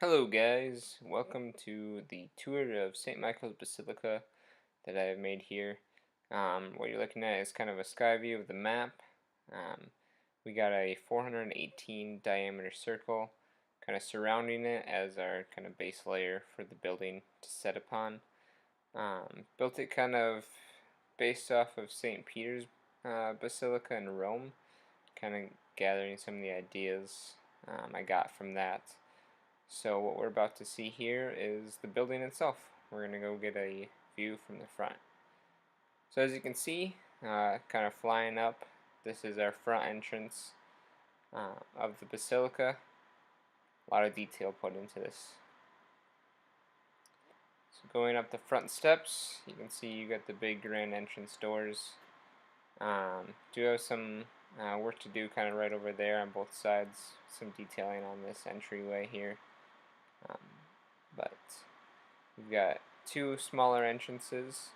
Hello guys, welcome to the tour of St. Michael's Basilica that I have made here. What you're looking at is kind of a sky view of the map. We got a 418 diameter circle kind of surrounding it as our kind of base layer for the building to set upon. Built it kind of based off of St. Peter's Basilica in Rome, kind of gathering some of the ideas I got from that. So what we're about to see here is the building itself. We're going to go get a view from the front. So as you can see, kind of flying up, this is our front entrance of the basilica. A lot of detail put into this. So going up the front steps, you can see you got the big grand entrance doors. Do have some work to do kind of right over there on both sides. Some detailing on this entryway here. But we've got two smaller entrances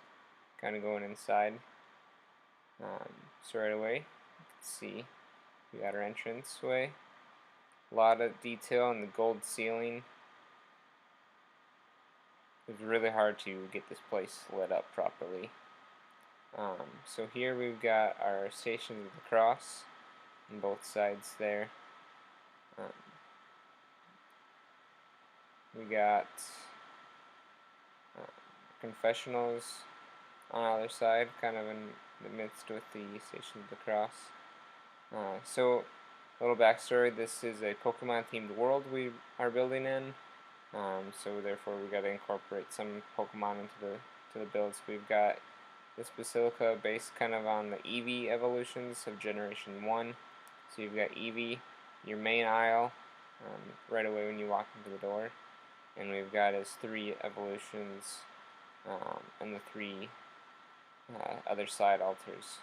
kind of going inside. So right away, you can see we got our entranceway. A lot of detail in the gold ceiling. It was really hard to get this place lit up properly. So here we've got our Stations of the Cross on both sides there. We got confessionals on either side, kind of in the midst with the Station of the Cross. So, a little backstory, this is a Pokemon themed world we are building in, so therefore we got to incorporate some Pokemon into the builds. We've got this Basilica based kind of on the Eevee evolutions of Generation 1. So you've got Eevee, your main aisle, right away when you walk into the door. And we've got his 3 evolutions and the 3 other side altars.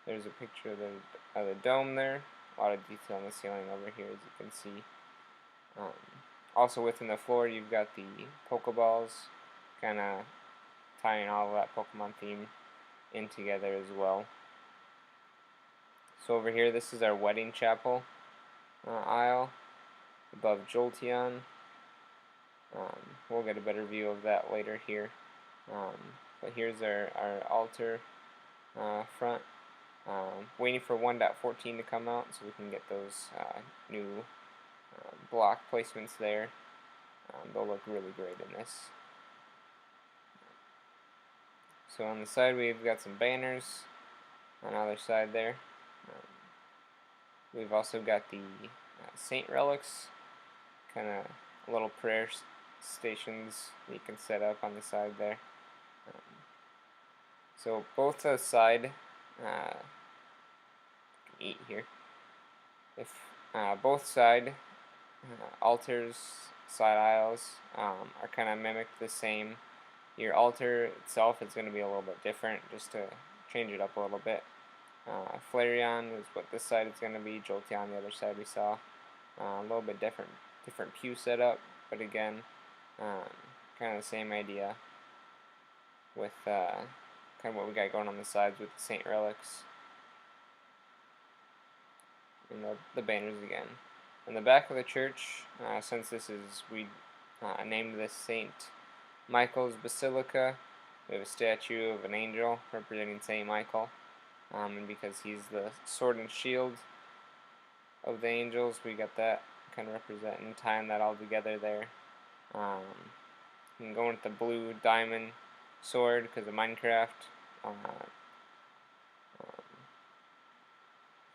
There's a picture of the dome there. A lot of detail on the ceiling over here, as you can see. Also within the floor, you've got the Pokeballs, kind of tying all of that Pokemon theme in together as well. So over here, this is our wedding chapel aisle above Jolteon. We'll get a better view of that later here. But here's our altar front. Waiting for 1.14 to come out so we can get those new block placements there. They'll look really great in this. So on the side we've got some banners on either side there. We've also got the saint relics, kind of little prayer stations you can set up on the side there. So both the side eat here. If both side altars, side aisles are kind of mimic the same. Your altar itself is going to be a little bit different, just to change it up a little bit. Flareon is what this side is going to be. Jolteon the other side we saw. A little bit different pew setup, but again, kind of the same idea with kind of what we got going on the sides with the saint relics and the banners again. In the back of the church, since this is, we named this St. Michael's Basilica, we have a statue of an angel representing St. Michael, and because he's the sword and shield of the angels, we got that kind of representing, tying that all together there. And going with the blue diamond sword because of Minecraft.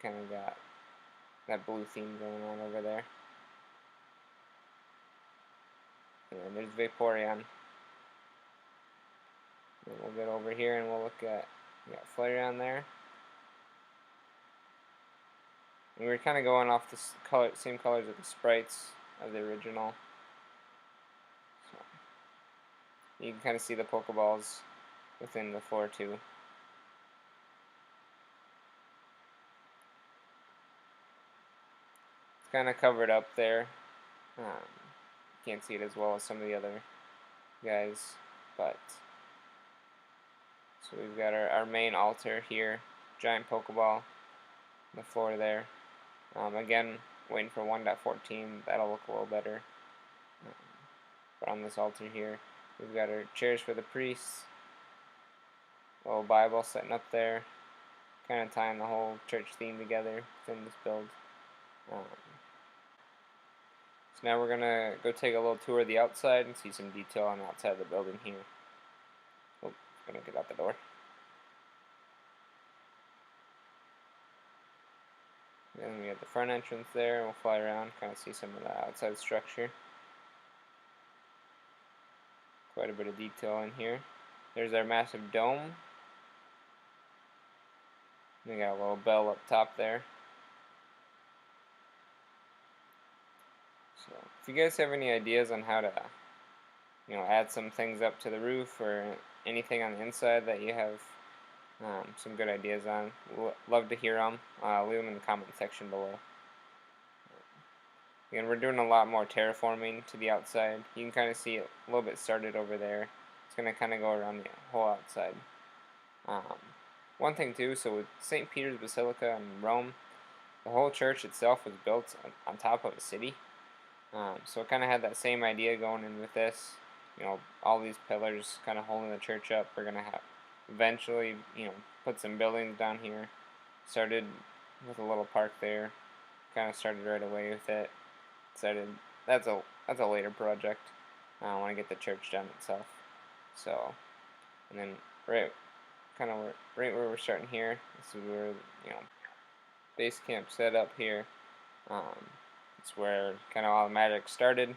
Kind of got that blue theme going on over there. And there's Vaporeon. And we'll get over here and we'll look at, we got Flareon there. And we're kind of going off the same colors of the sprites of the original. So you can kind of see the Pokeballs within the floor too. It's kind of covered up there. Can't see it as well as some of the other guys, but so we've got our main altar here, giant Pokeball on the floor there. Again, waiting for 1.14, that'll look a little better. But on this altar here, we've got our chairs for the priests, little Bible sitting up there, kind of tying the whole church theme together within this build. So now we're going to go take a little tour of the outside and see some detail on the outside of the building here. Oh, going to get out the door. Then we have the front entrance there, and we'll fly around, kind of see some of the outside structure. Quite a bit of detail in here. There's our massive dome. We got a little bell up top there. So if you guys have any ideas on how to, add some things up to the roof or anything on the inside that you have some good ideas on, love to hear them. Leave them in the comment section below. Again, we're doing a lot more terraforming to the outside. You can kind of see it a little bit started over there. It's going to kind of go around the whole outside. One thing too, so with St. Peter's Basilica in Rome, the whole church itself was built on top of a city. So it kind of had that same idea going in with this. All these pillars kind of holding the church up. We're going to have eventually, put some buildings down here. Started with a little park there. Kind of started right away with it. That's a later project. I want to get the church done itself. So, and then right where we're starting here. This is where base camp set up here. It's where kind of all the magic started.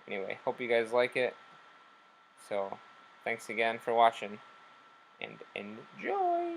Anyway, hope you guys like it. So, thanks again for watching, and enjoy!